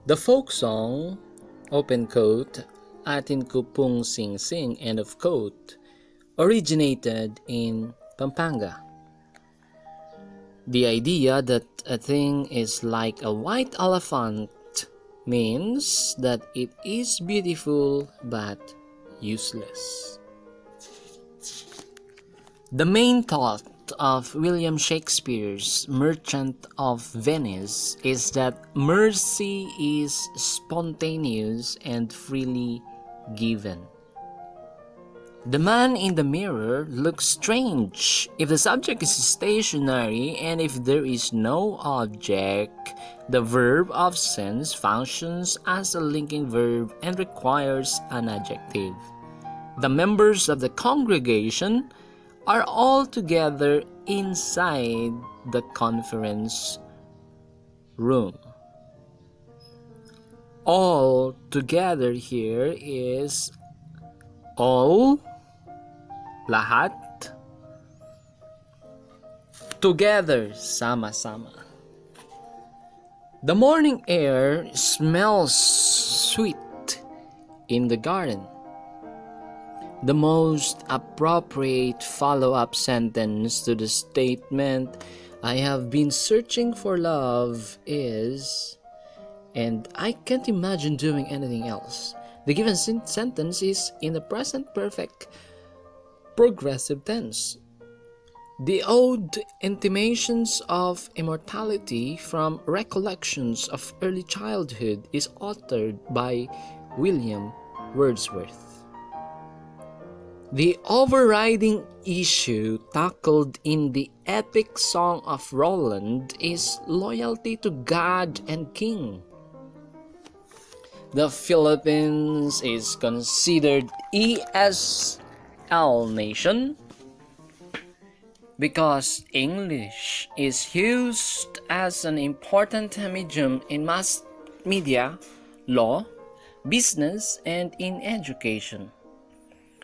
The folk song, open quote, atin ko pong sing-sing, end of quote, originated in Pampanga. The idea that a thing is like a white elephant means that it is beautiful but useless. The main thought of William Shakespeare's Merchant of Venice is that mercy is spontaneous and freely given. The man in the mirror looks strange if the subject is stationary, and if there is no object, the verb of sense functions as a linking verb and requires an adjective. The members of the congregation are all together inside the conference room. All together here is all, lahat, together, sama-sama. The morning air smells sweet in the garden. The most appropriate follow-up sentence to the statement, "I have been searching for love," is, "and I can't imagine doing anything else." The given sentence is in the present perfect progressive tense. The ode Intimations of Immortality from Recollections of Early Childhood is authored by William Wordsworth. The overriding issue tackled in the epic Song of Roland is loyalty to God and King. The Philippines is considered ESL nation because English is used as an important medium in mass media, law, business, and in education.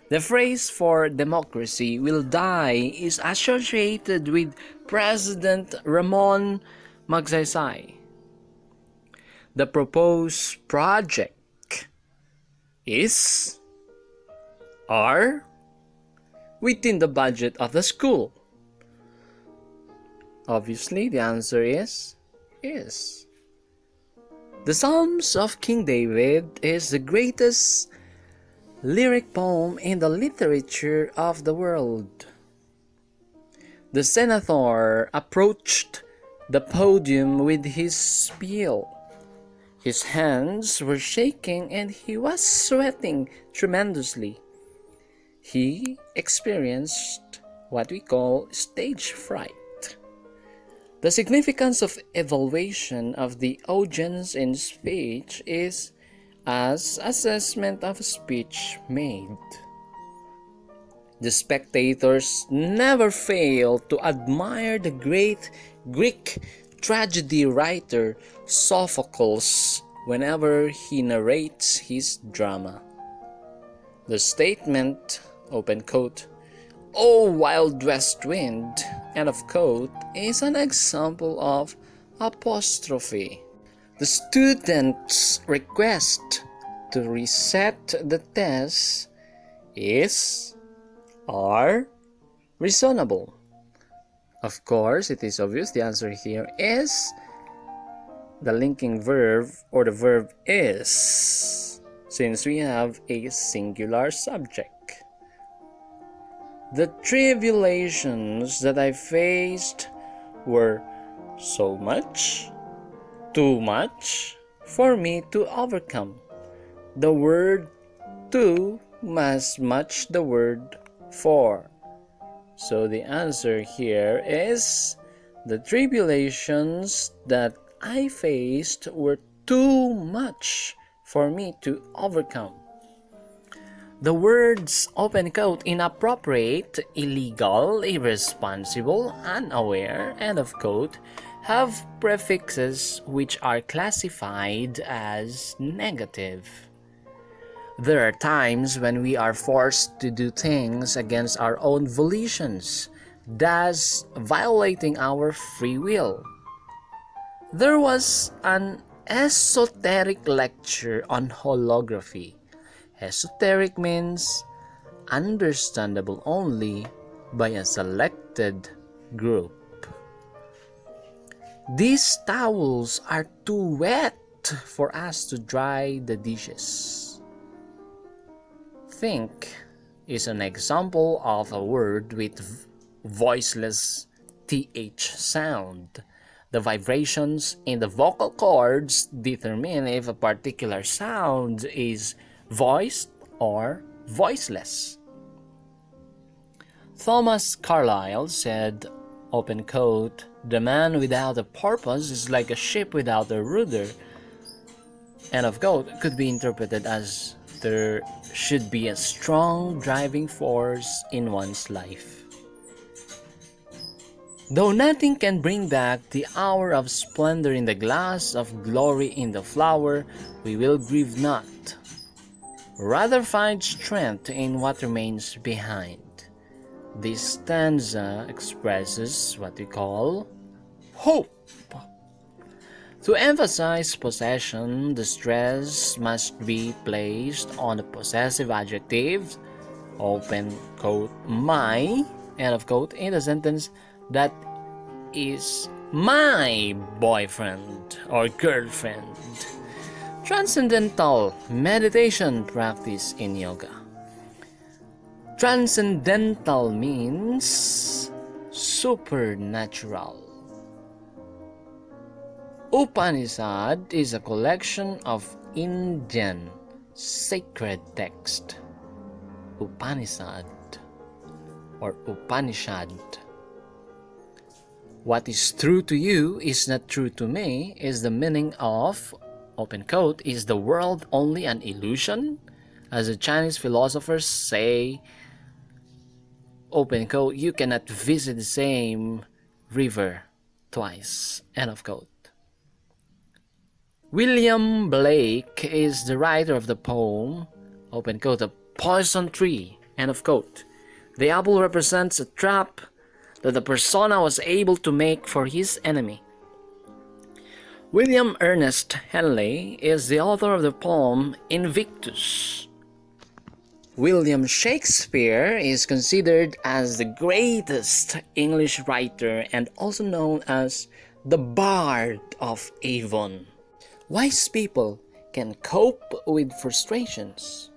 The phrase "for democracy will die" is associated with President Ramon Magsaysay. The proposed project are within the budget of the school. Obviously, the answer is. The Psalms of King David is the greatest lyric poem in the literature of the world. The senator approached the podium with his spiel. His hands were shaking and he was sweating tremendously. He experienced what we call stage fright. The significance of evaluation of the audience in speech is as assessment of speech made. The spectators never fail to admire the great Greek tragedy writer Sophocles whenever he narrates his drama. The statement, open quote, "Oh, wild west wind," end of quote, is an example of apostrophe. The student's request to reset the test are reasonable. Of course, it is obvious the answer here is the linking verb, or the verb is, since we have a singular subject. The tribulations that I faced were so much, too much for me to overcome. The word "to" must match the word "for." So the answer here is the tribulations that I faced were too much for me to overcome. The words, open quote, "inappropriate," "illegal," "irresponsible," "unaware," end of quote, have prefixes which are classified as negative. There are times when we are forced to do things against our own volitions, thus violating our free will. There was an esoteric lecture on holography. Esoteric means understandable only by a selected group. These towels are too wet for us to dry the dishes. Think is an example of a word with voiceless th sound. The vibrations in the vocal cords determine if a particular sound is voiced or voiceless. Thomas Carlyle said, open quote, "The man without a purpose is like a ship without a rudder," end of quote, could be interpreted as there should be a strong driving force in one's life. Though nothing can bring back the hour of splendor in the glass, of glory in the flower, we will grieve not. Rather find strength in what remains behind. This stanza expresses what we call hope. To emphasize possession, the stress must be placed on the possessive adjective, open quote, my, end of quote, in the sentence, that is my boyfriend or girlfriend. Transcendental meditation practice in yoga. Transcendental means supernatural. Upanishad is a collection of Indian sacred text. Upanishad or Upanishad. What is true to you is not true to me is the meaning of, open quote, is the world only an illusion? As the Chinese philosophers say, open quote, you cannot visit the same river twice, end of quote. William Blake is the writer of the poem, open quote, "The Poison Tree," end of quote. The apple represents a trap that the persona was able to make for his enemy. William Ernest Henley is the author of the poem Invictus. William Shakespeare is considered as the greatest English writer and also known as the Bard of Avon. Wise people can cope with frustrations.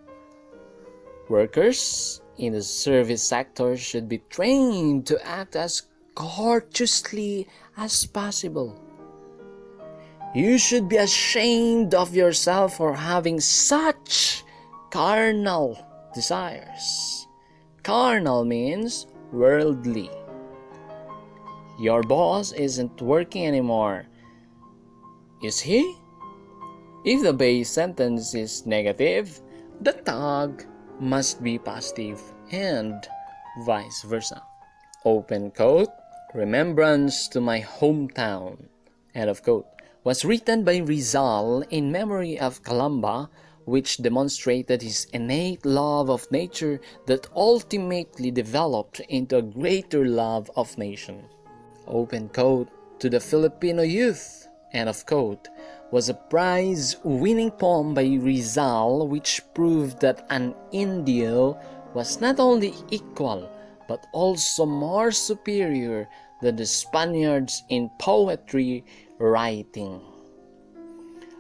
Workers in the service sector should be trained to act as courteously as possible. You should be ashamed of yourself for having such carnal desires. Carnal means worldly. Your boss isn't working anymore. Is he? If the base sentence is negative, the tag must be positive and vice versa. Open quote, "Remembrance to my hometown," end of quote, was written by Rizal in memory of Calamba, which demonstrated his innate love of nature that ultimately developed into a greater love of nation. Open quote, "To the Filipino youth," end of quote, was a prize-winning poem by Rizal which proved that an Indio was not only equal but also more superior than the Spaniards in poetry writing.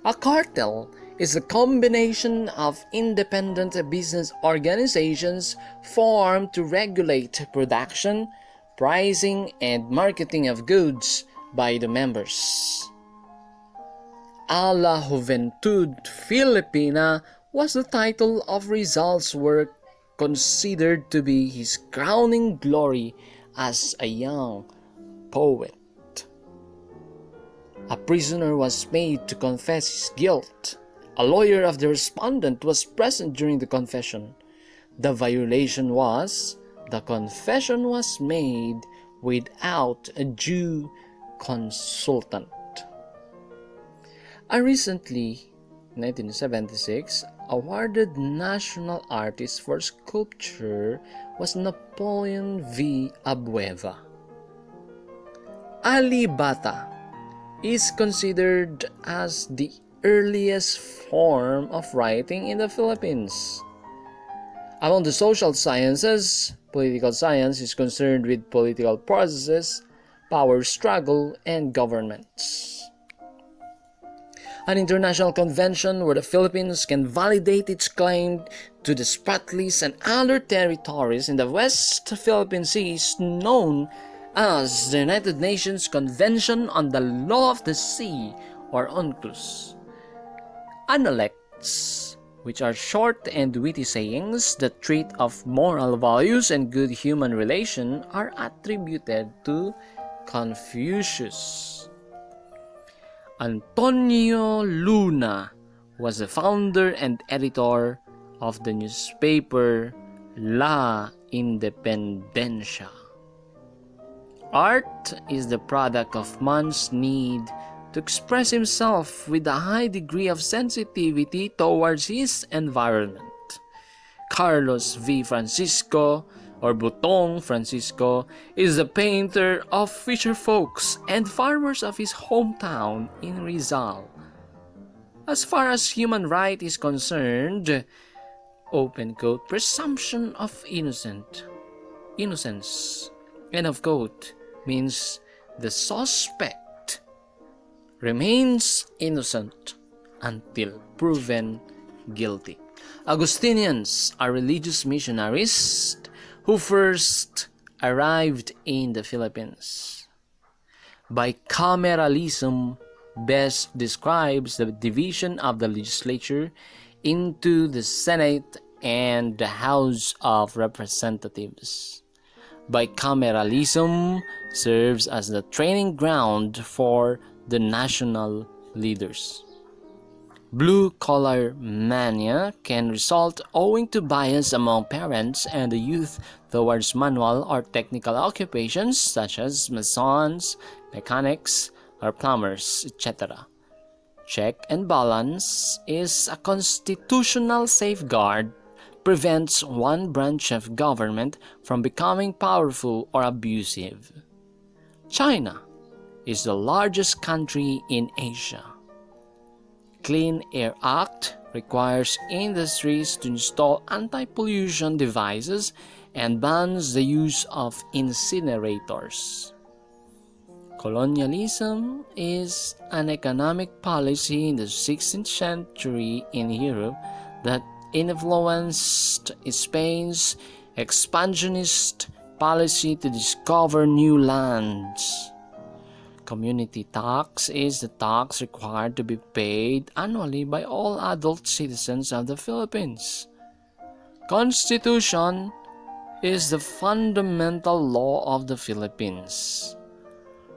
A cartel is a combination of independent business organizations formed to regulate production, pricing, and marketing of goods by the members. A la Juventud Filipina was the title of Rizal's work, considered to be his crowning glory as a young poet. A prisoner was made to confess his guilt. A lawyer of the respondent was present during the confession. The confession was made without a due consultant. A recently, 1976, awarded national artist for sculpture was Napoleon V. Abueva. Ali Bata is considered as the earliest form of writing in the Philippines. Among the social sciences, political science is concerned with political processes, power struggle, and governments. An international convention where the Philippines can validate its claim to the Spratlys and other territories in the West Philippine Sea is known as the United Nations Convention on the Law of the Sea, or UNCLOS. Analects, which are short and witty sayings that treat of moral values and good human relation, are attributed to Confucius. Antonio Luna was the founder and editor of the newspaper La Independencia. Art is the product of man's need to express himself with a high degree of sensitivity towards his environment. Carlos V. Francisco, or Butong Francisco, is a painter of fisher folks and farmers of his hometown in Rizal. As far as human right is concerned, open quote, presumption of innocence, end of quote, means the suspect remains innocent until proven guilty. Augustinians are religious missionaries who first arrived in the Philippines. Bicameralism best describes the division of the legislature into the Senate and the House of Representatives. Bicameralism serves as the training ground for the national leaders. Blue-collar mania can result owing to bias among parents and the youth towards manual or technical occupations such as masons, mechanics, or plumbers, etc. Check and balance is a constitutional safeguard, prevents one branch of government from becoming powerful or abusive. China is the largest country in Asia. Clean Air Act requires industries to install anti-pollution devices and bans the use of incinerators. Colonialism is an economic policy in the 16th century in Europe that influenced Spain's expansionist policy to discover new lands. Community tax is the tax required to be paid annually by all adult citizens of the Philippines. Constitution is the fundamental law of the Philippines.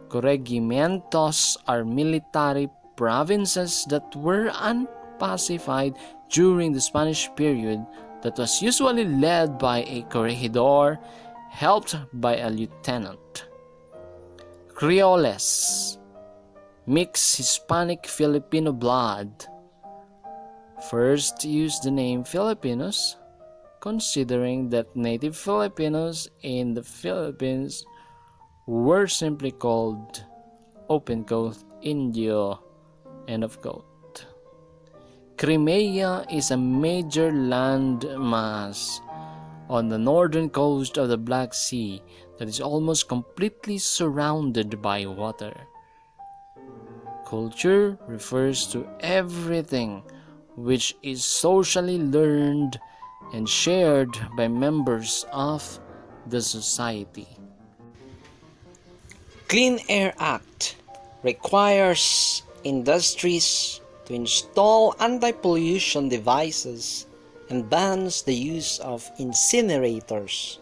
Corregimientos are military provinces that were unpacified during the Spanish period that was usually led by a corregidor helped by a lieutenant. Creoles, mixed Hispanic-Filipino blood, first used the name Filipinos, considering that native Filipinos in the Philippines were simply called, open quote, Indio, end of quote. Crimea is a major land mass on the northern coast of the Black Sea that is almost completely surrounded by water. Culture refers to everything which is socially learned and shared by members of the society. Clean Air Act requires industries to install anti-pollution devices and bans the use of incinerators.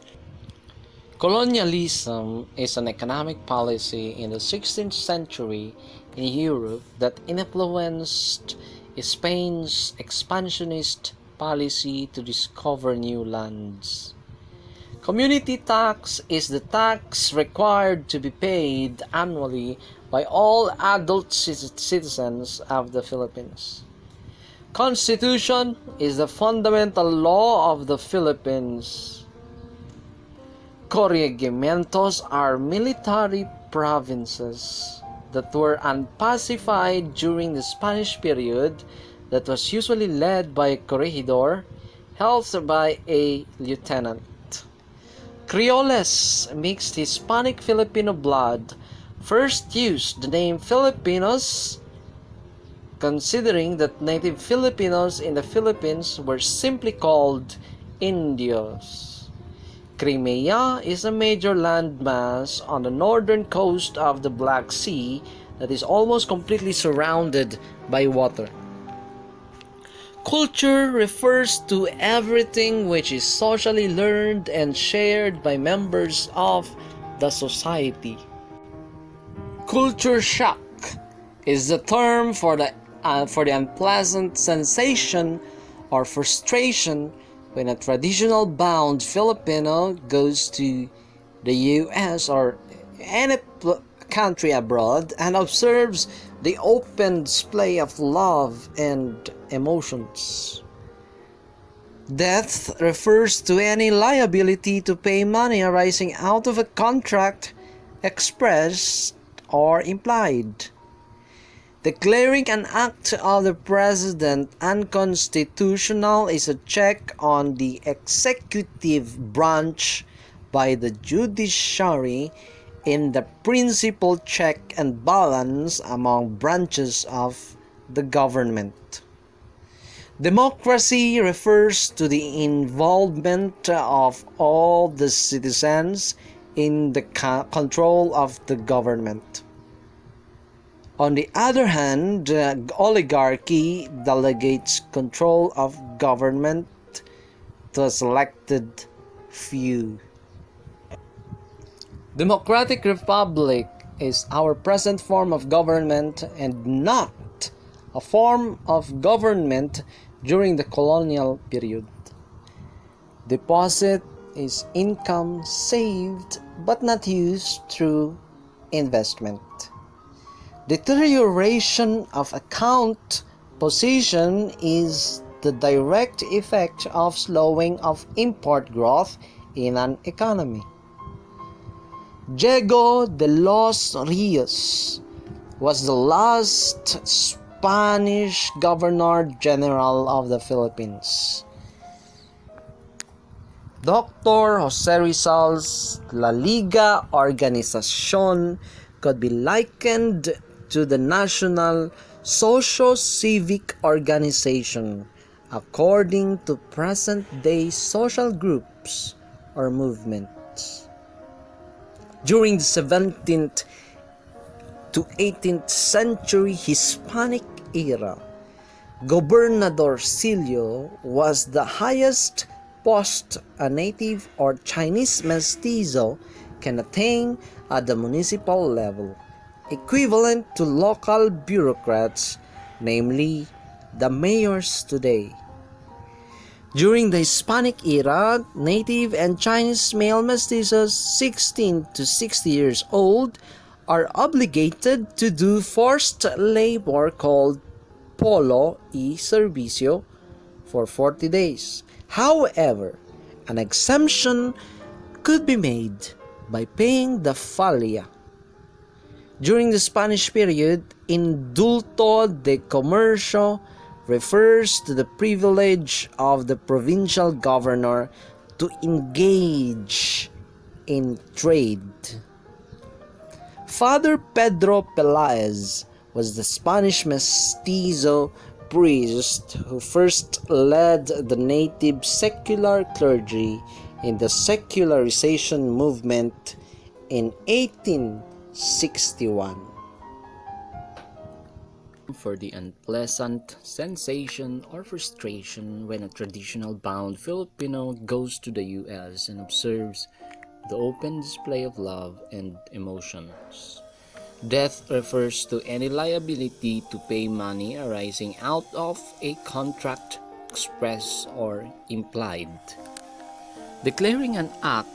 Colonialism is an economic policy in the 16th century in Europe that influenced Spain's expansionist policy to discover new lands. Community tax is the tax required to be paid annually by all adult citizens of the Philippines. Constitution is the fundamental law of the Philippines. Corregimientos are military provinces. that were unpacified during the Spanish period that was usually led by a corregidor, held by a lieutenant. Creoles, mixed Hispanic Filipino blood, first used the name Filipinos, considering that native Filipinos in the Philippines were simply called Indios. Crimea is a major landmass on the northern coast of the Black Sea that is almost completely surrounded by water. Culture refers to everything which is socially learned and shared by members of the society. Culture shock is the term for the unpleasant sensation or frustration when a traditional bound Filipino goes to the US or any country abroad and observes the open display of love and emotions. Death refers to any liability to pay money arising out of a contract expressed or implied. Declaring an act of the President unconstitutional is a check on the executive branch by the judiciary in the principal check and balance among branches of the government. Democracy refers to the involvement of all the citizens in the control of the government. On the other hand, oligarchy delegates control of government to a selected few. Democratic Republic is our present form of government and not a form of government during the colonial period. Deposit is income saved but not used through investment. Deterioration of account position is the direct effect of slowing of import growth in an economy. Diego de los Rios was the last Spanish Governor-General of the Philippines. Dr. Jose Rizal's La Liga Organización could be likened to the National Socio-Civic Organization according to present-day social groups or movements. During the 17th to 18th century Hispanic era, Gobernadorcillo was the highest post a native or Chinese mestizo can attain at the municipal level, equivalent to local bureaucrats, namely the mayors today. During the Hispanic era, native and Chinese male mestizos 16 to 60 years old are obligated to do forced labor called polo y servicio for 40 days. However, an exemption could be made by paying the falia. During the Spanish period, indulto de comercio refers to the privilege of the provincial governor to engage in trade. Father Pedro Peláez was the Spanish mestizo priest who first led the native secular clergy in the secularization movement in 1861. For the unpleasant sensation or frustration when a traditional bound Filipino goes to the US and observes the open display of love and emotions. Death refers to any liability to pay money arising out of a contract express or implied. Declaring an act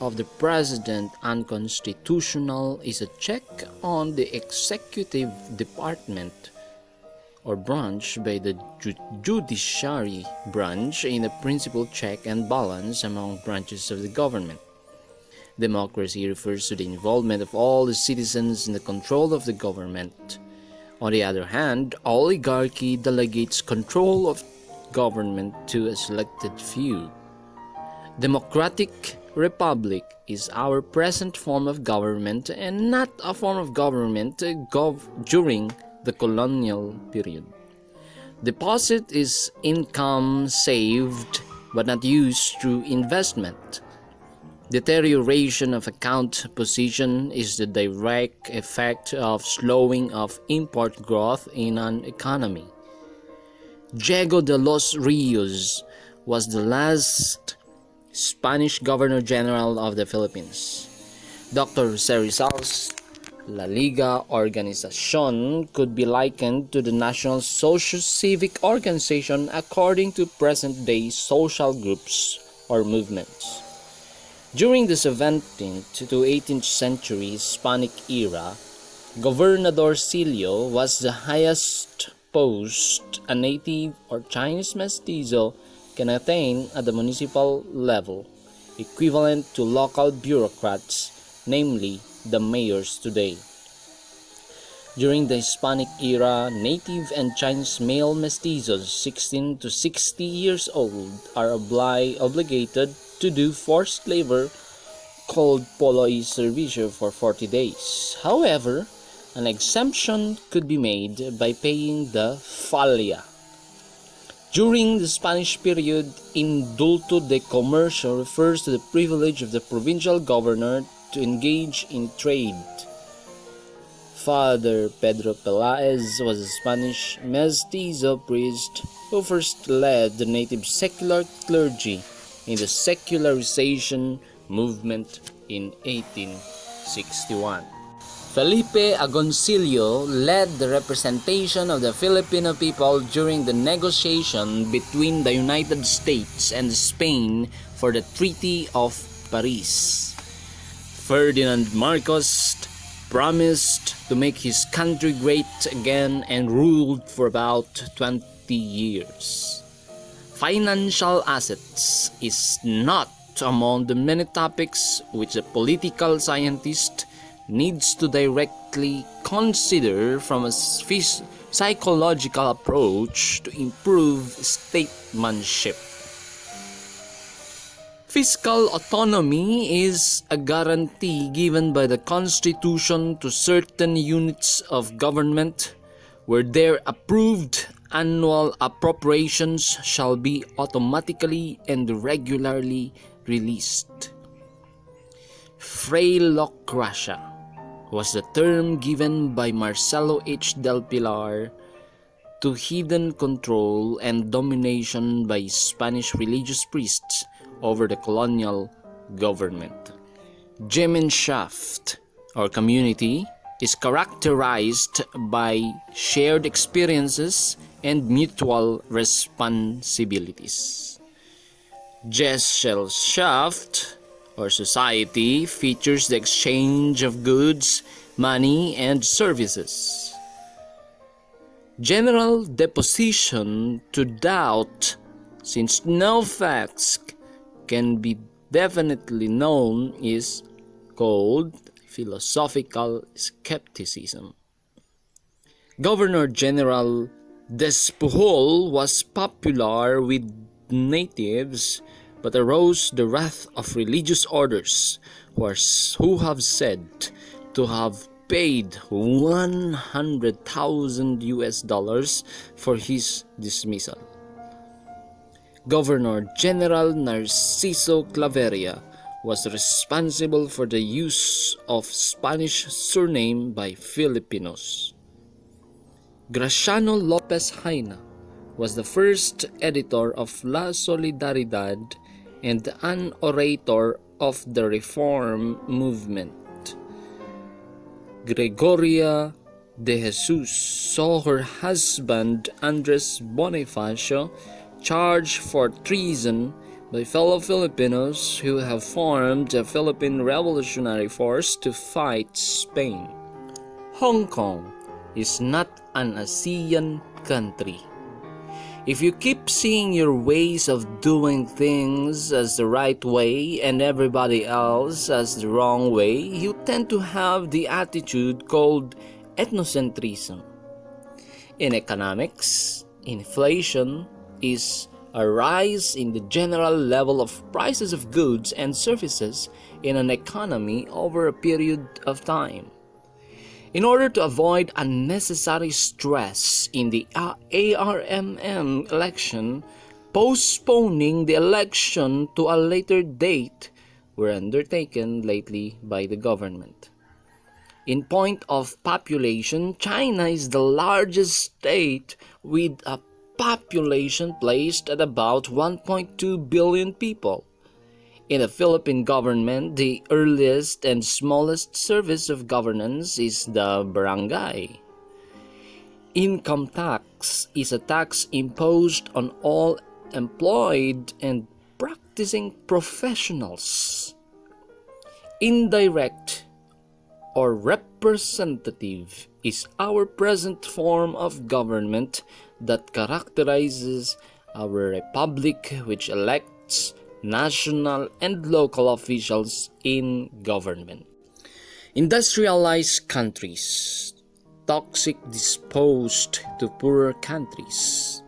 of the President unconstitutional is a check on the executive department or branch by the judiciary branch in the principal check and balance among branches of the government. Democracy refers to the involvement of all the citizens in the control of the government. On the other hand, oligarchy delegates control of government to a selected few. Democratic republic is our present form of government and not a form of government during the colonial period. Deposit is income saved but not used through investment. Deterioration of account position is the direct effect of slowing of import growth in an economy. Diego de los Rios was the last Spanish Governor-General of the Philippines. Dr. Jose Rizal's La Liga Organización could be likened to the national socio-civic organization according to present-day social groups or movements. During the 17th to 18th century Hispanic era, Gobernadorcillo was the highest post a native or Chinese mestizo can attain at the municipal level, equivalent to local bureaucrats, namely the mayors today. During the Hispanic era, native and Chinese male mestizos 16 to 60 years old are obligated to do forced labor called polo y servicio for 40 days. However, an exemption could be made by paying the falya. During the Spanish period, indulto de comercio refers to the privilege of the provincial governor to engage in trade. Father Pedro Peláez was a Spanish mestizo priest who first led the native secular clergy in the secularization movement in 1861. Felipe Agoncillo led the representation of the Filipino people during the negotiation between the United States and Spain for the Treaty of Paris. Ferdinand Marcos promised to make his country great again and ruled for about 20 years. Financial assets is not among the many topics which a political scientist needs to directly consider from a psychological approach to improve statesmanship. Fiscal autonomy is a guarantee given by the Constitution to certain units of government where their approved annual appropriations shall be automatically and regularly released. Freilocracia was the term given by Marcelo H. del Pilar to hidden control and domination by Spanish religious priests over the colonial government. Gemeinschaft, or community, is characterized by shared experiences and mutual responsibilities. Gesellschaft, or society, features the exchange of goods, money, and services. General deposition to doubt, since no facts can be definitely known, is called philosophical skepticism. Governor-General Despujol was popular with natives, but arose the wrath of religious orders who have said to have paid $100,000 for his dismissal. Governor-General Narciso Claveria was responsible for the use of Spanish surname by Filipinos. Graciano Lopez Jaina was the first editor of La Solidaridad and an orator of the Reform movement. Gregoria de Jesus saw her husband Andres Bonifacio charged for treason by fellow Filipinos who have formed a Philippine Revolutionary Force to fight Spain. Hong Kong is not an ASEAN country. If you keep seeing your ways of doing things as the right way and everybody else as the wrong way, you tend to have the attitude called ethnocentrism. In economics, inflation is a rise in the general level of prices of goods and services in an economy over a period of time. In order to avoid unnecessary stress in the ARMM election, postponing the election to a later date were undertaken lately by the government. In point of population, China is the largest state with a population placed at about 1.2 billion people. In the Philippine government, the earliest and smallest service of governance is the barangay. Income tax is a tax imposed on all employed and practicing professionals. Indirect or representative is our present form of government that characterizes our republic, which elects national and local officials in government. Industrialized countries, toxic disposed to poorer countries,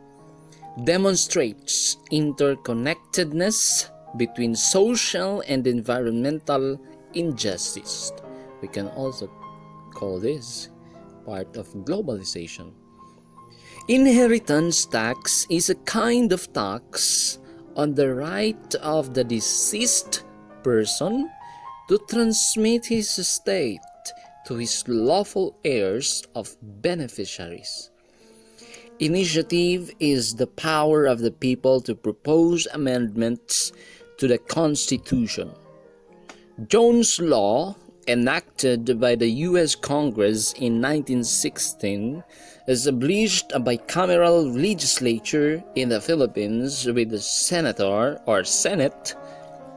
demonstrates interconnectedness between social and environmental injustice. We can also call this part of globalization. Inheritance tax is a kind of tax on the right of the deceased person to transmit his estate to his lawful heirs of beneficiaries. Initiative is the power of the people to propose amendments to the Constitution. Jones Law, enacted by the U.S. Congress in 1916, established a bicameral legislature in the Philippines with the senator or Senate,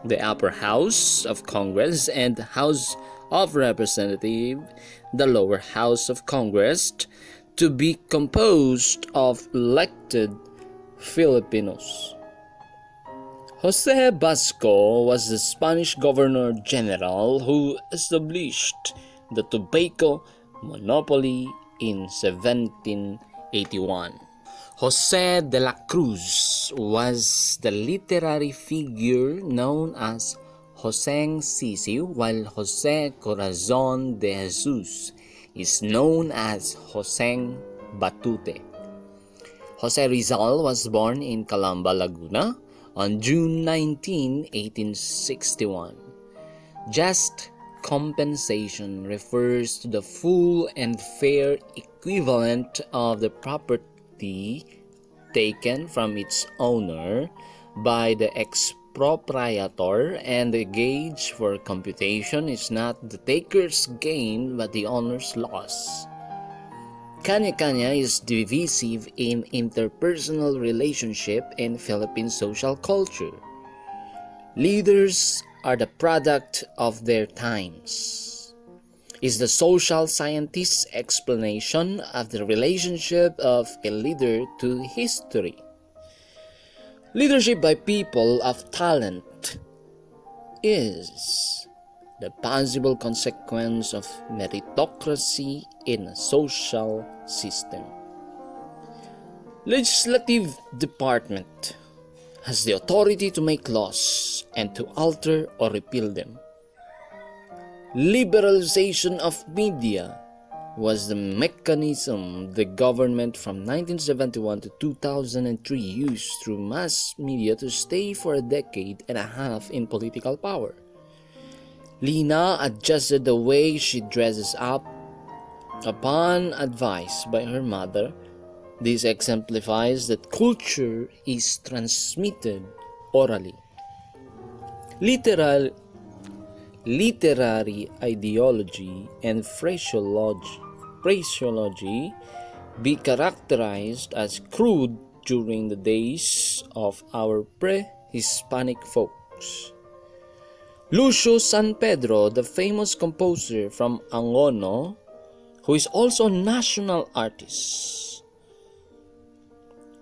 the upper house of Congress, and House of Representatives, the lower house of Congress, to be composed of elected Filipinos. Jose Basco was the Spanish Governor General who established the tobacco monopoly in 1781. Jose de la Cruz was the literary figure known as Joseng Sisiu, while Jose Corazon de Jesus is known as Joseng Batute. Jose Rizal was born in Calamba, Laguna on June 19, 1861. Just compensation refers to the full and fair equivalent of the property taken from its owner by the expropriator, and the gauge for computation is not the taker's gain but the owner's loss. Kanya-kanya is divisive in interpersonal relationship in Philippine social culture. Leaders are the product of their times, is the social scientist's explanation of the relationship of a leader to history. Leadership by people of talent is the possible consequence of meritocracy in a social system. Legislative department has the authority to make laws and to alter or repeal them. Liberalization of media was the mechanism the government from 1971 to 2003 used through mass media to stay for a decade and a half in political power. Lina adjusted the way she dresses up upon advice by her mother. This exemplifies that culture is transmitted orally. Literary ideology and phraseology be characterized as crude during the days of our pre-Hispanic folks. Lucia San Pedro, the famous composer from Angono, who is also a national artist,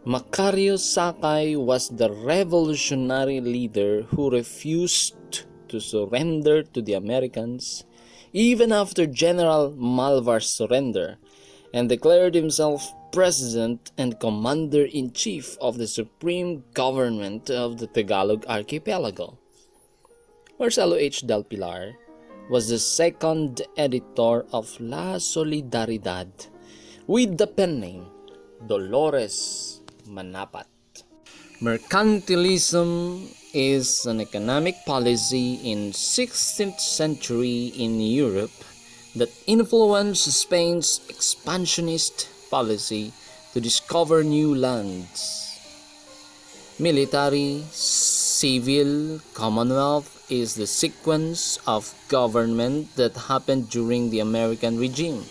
Macario Sakay was the revolutionary leader who refused to surrender to the Americans even after General Malvar's surrender, and declared himself president and commander-in-chief of the supreme government of the Tagalog archipelago. Marcelo H. Del Pilar was the second editor of La Solidaridad with the pen name Dolores Manapat. Mercantilism is an economic policy in 16th century in Europe that influenced Spain's expansionist policy to discover new lands. Military, civil, commonwealth is the sequence of government that happened during the American regime.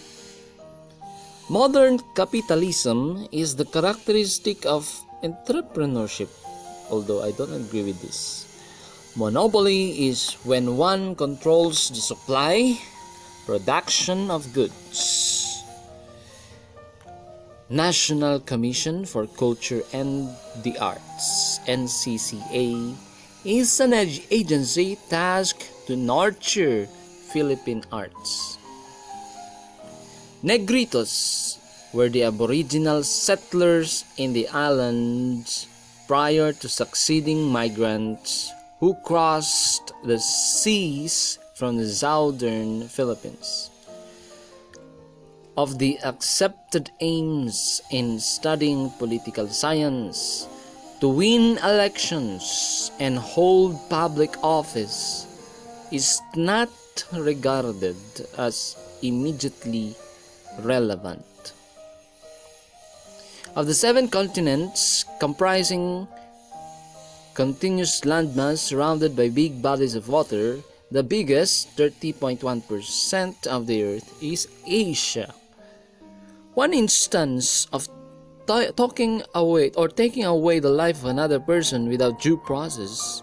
Modern capitalism is the characteristic of entrepreneurship, although I don't agree with this. Monopoly is when one controls the supply, production of goods. National Commission for Culture and the Arts, NCCA, is an agency tasked to nurture Philippine arts. Negritos were the aboriginal settlers in the islands prior to succeeding migrants who crossed the seas from the southern Philippines. Of the accepted aims in studying political science, to win elections and hold public office is not regarded as immediately relevant. Of the 7 continents comprising continuous landmass surrounded by big bodies of water, the biggest, 30.1% of the earth, is Asia. One instance of taking away the life of another person without due process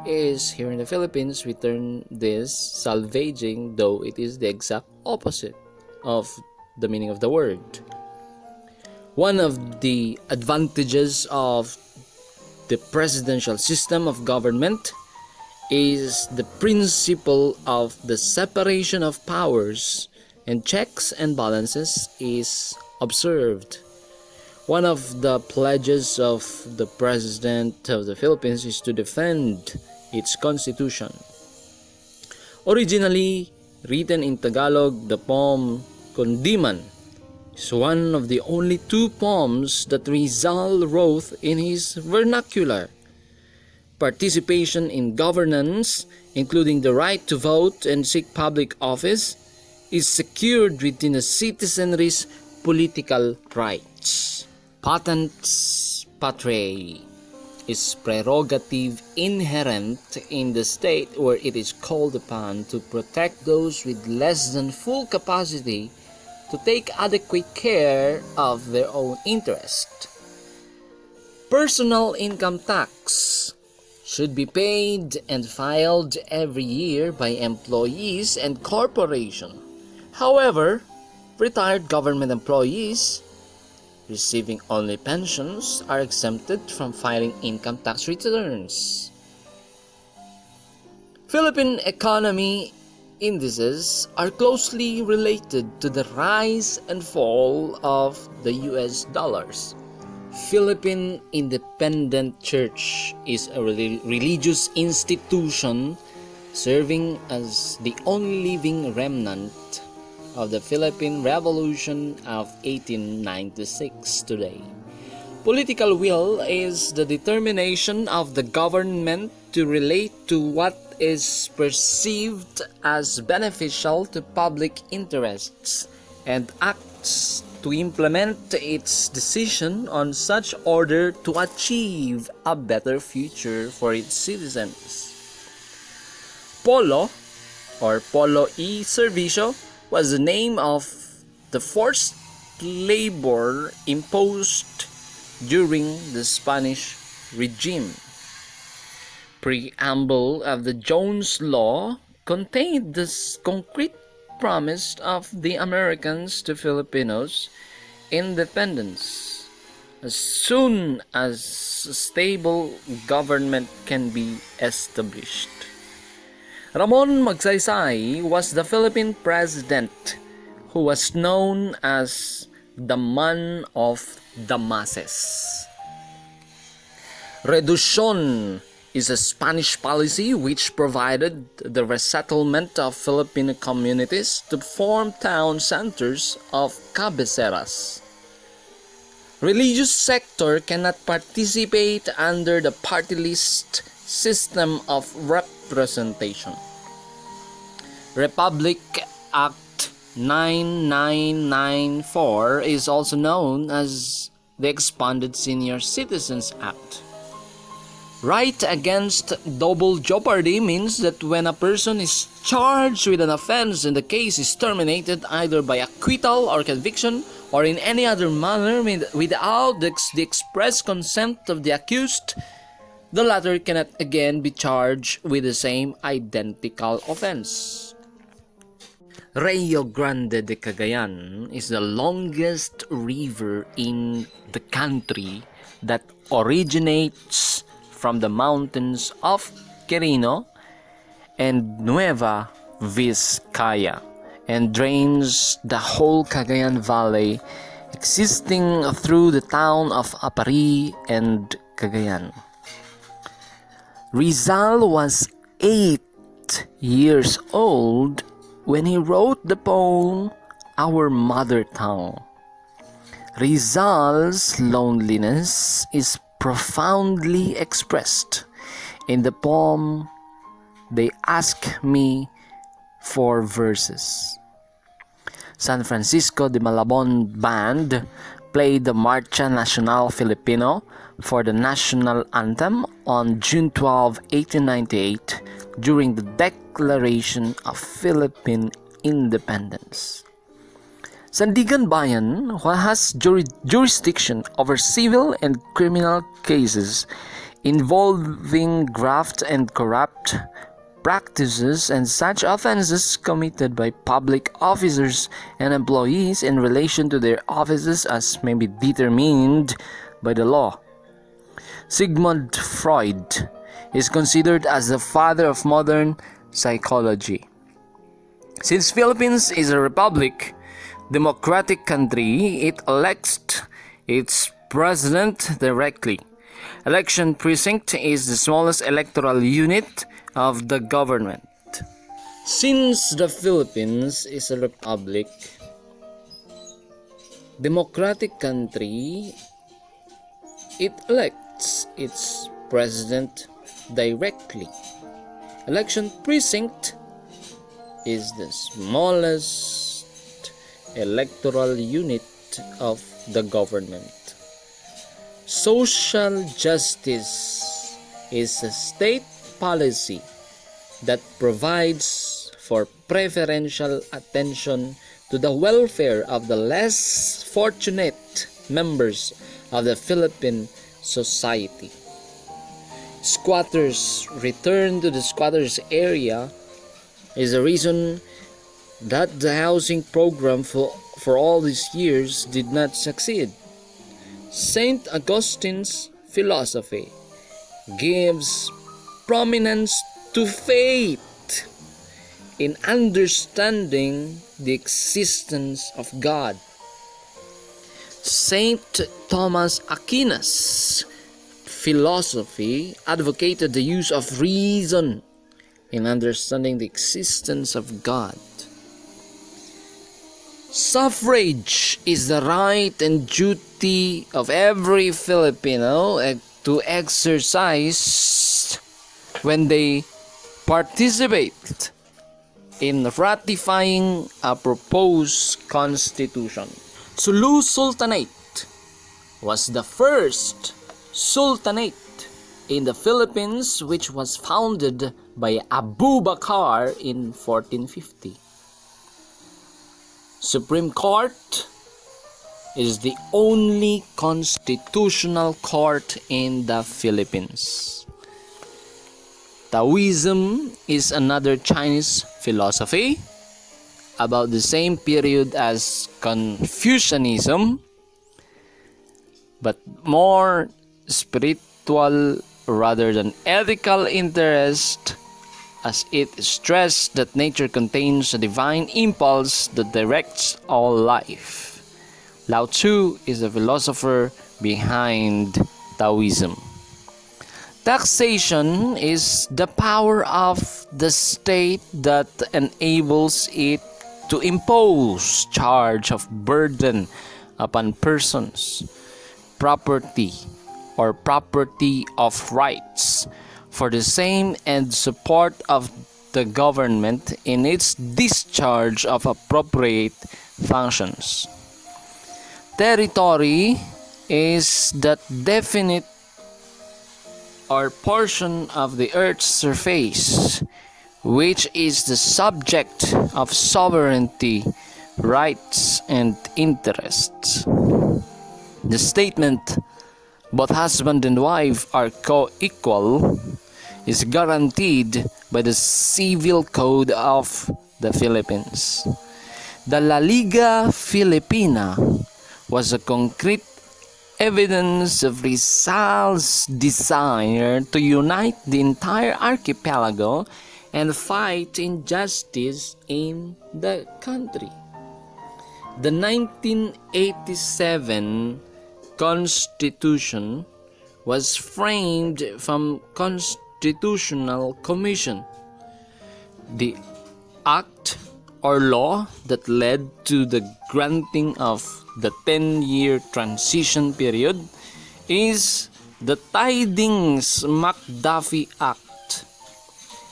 is here in the Philippines. We term this salvaging, though it is the exact opposite of the meaning of the word. One of the advantages of the presidential system of government is the principle of the separation of powers, and checks and balances is observed. One of the pledges of the President of the Philippines is to defend its constitution. Originally written in Tagalog, the poem Kundiman is one of the only 2 poems that Rizal wrote in his vernacular. Participation in governance, including the right to vote and seek public office, is secured within a citizenry's political rights. Patents patriae is prerogative inherent in the state where it is called upon to protect those with less than full capacity to take adequate care of their own interest. Personal income tax should be paid and filed every year by employees and corporations. However, retired government employees receiving only pensions are exempted from filing income tax returns. Philippine economy indices are closely related to the rise and fall of the US dollars. Philippine Independent Church is a religious institution serving as the only living remnant of the Philippine Revolution of 1896 today. Political will is the determination of the government to relate to what is perceived as beneficial to public interests and acts to implement its decision on such order to achieve a better future for its citizens. Polo or Polo y Servicio was the name of the forced labor imposed during the Spanish regime. Preamble of the Jones Law contained this concrete promise of the Americans to Filipinos independence. as soon as a stable government can be established. Ramon Magsaysay was the Philippine president who was known as the man of the masses. Reducción is a Spanish policy which provided the resettlement of Filipino communities to form town centers of cabeceras. Religious sector cannot participate under the party list system of representation. Republic Act 9994 is also known as the Expanded Senior Citizens Act. Right against double jeopardy means that when a person is charged with an offense and the case is terminated either by acquittal or conviction or in any other manner without the express consent of the accused, the latter cannot again be charged with the same identical offense. Rio Grande de Cagayan is the longest river in the country that originates from the mountains of Quirino and Nueva Vizcaya and drains the whole Cagayan Valley, existing through the town of Apari and Cagayan. Rizal was 8 years old when he wrote the poem Our Mother Tongue. Rizal's loneliness is profoundly expressed in the poem They Ask Me for Verses. San Francisco de Malabon Band played the Marcha Nacional Filipino for the national anthem on June 12, 1898 during the Declaration of Philippine Independence. Sandigan Bayan has jurisdiction over civil and criminal cases involving graft and corrupt practices and such offenses committed by public officers and employees in relation to their offices as may be determined by the law. Sigmund Freud is considered as the father of modern psychology. Since Philippines is a republic, democratic country, it elects its president directly. Election precinct is the smallest electoral unit of the government. Since the Philippines is a republic, democratic country, it elects its president directly. Election precinct is the smallest electoral unit of the government. Social justice is a state policy that provides for preferential attention to the welfare of the less fortunate members of the Philippine society. Squatters' return to the squatters' area is the reason that the housing program for all these years did not succeed. Saint Augustine's philosophy gives prominence to faith in understanding the existence of God. Saint Thomas Aquinas' philosophy advocated the use of reason in understanding the existence of God. Suffrage is the right and duty of every Filipino to exercise when they participate in ratifying a proposed constitution. Sulu Sultanate was the first sultanate in the Philippines, which was founded by Abu Bakr in 1450. Supreme Court is the only constitutional court in the Philippines. Taoism is another Chinese philosophy about the same period as Confucianism. but more spiritual rather than ethical interest, as it stressed that nature contains a divine impulse that directs all life. Lao Tzu is the philosopher behind Taoism. Taxation is the power of the state that enables it to impose charge of burden upon persons, property, or property of rights for the same and support of the government in its discharge of appropriate functions. Territory is that definite or portion of the earth's surface which is the subject of sovereignty, rights, and interests. The statement, both husband and wife are co-equal, is guaranteed by the Civil Code of the Philippines. The La Liga Filipina was a concrete evidence of Rizal's desire to unite the entire archipelago and fight injustice in the country. The 1987 Constitution was framed from Constitutional Commission. The act or law that led to the granting of the 10-year transition period is the Tidings-McDuffie Act.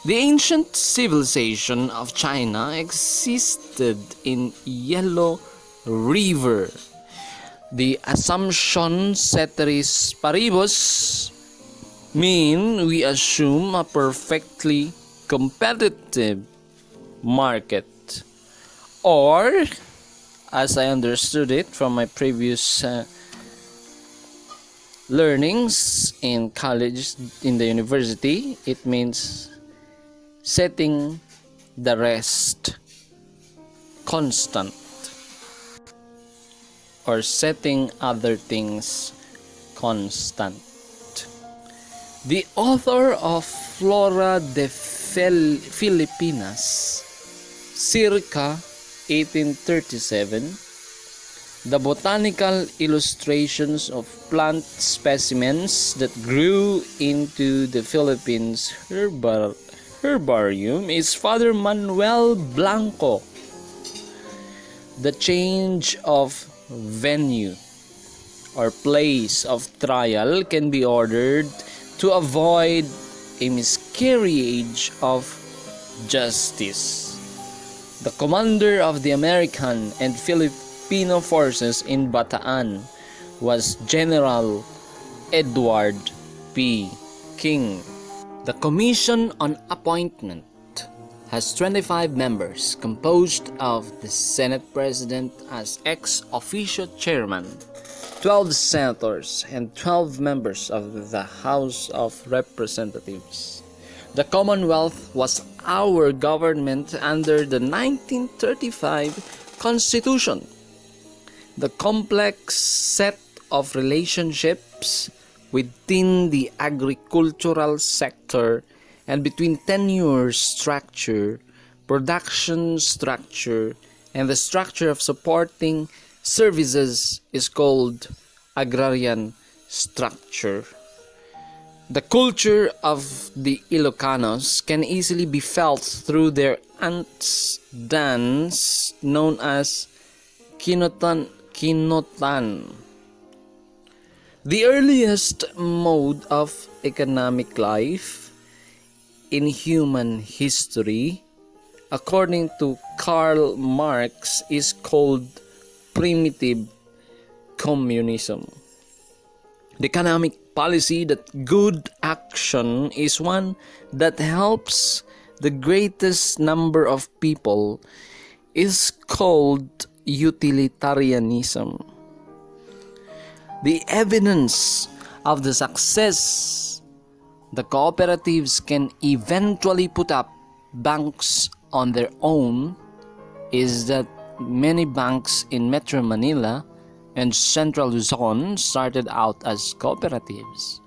The ancient civilization of China existed in Yellow River. The assumption ceteris paribus mean we assume a perfectly competitive market, or as I understood it from my previous learnings in college, in the university, it means setting the rest constant, or setting other things constant. The author of Flora de Filipinas, circa 1837, the botanical illustrations of plant specimens that grew into the Philippines herbarium is Father Manuel Blanco. The change of venue or place of trial can be ordered to avoid a miscarriage of justice. The commander of the American and Filipino forces in Bataan was General Edward P. King. The Commission on Appointment has 25 members composed of the Senate President as ex officio chairman, 12 senators, and 12 members of the House of Representatives. The Commonwealth was our government under the 1935 Constitution. The complex set of relationships within the agricultural sector and between tenure structure, production structure, and the structure of supporting services is called Agrarian Structure. The culture of the Ilocanos can easily be felt through their ants dance known as Kinotan. The earliest mode of economic life in human history, according to Karl Marx, is called primitive communism. The economic policy that good action is one that helps the greatest number of people is called utilitarianism. The evidence of the success the cooperatives can eventually put up banks on their own is that many banks in Metro Manila and Central Luzon started out as cooperatives.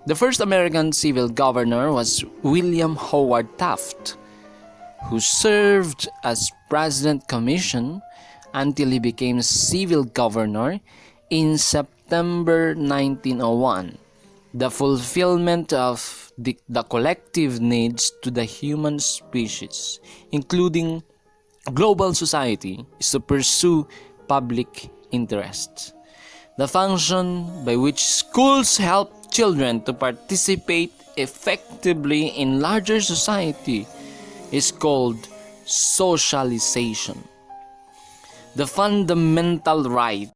The first American civil governor was William Howard Taft, who served as President Commission until he became civil governor in September 1901. The fulfillment of the collective needs to the human species, including global society, is to pursue public interests. The function by which schools help children to participate effectively in larger society is called socialization. The fundamental right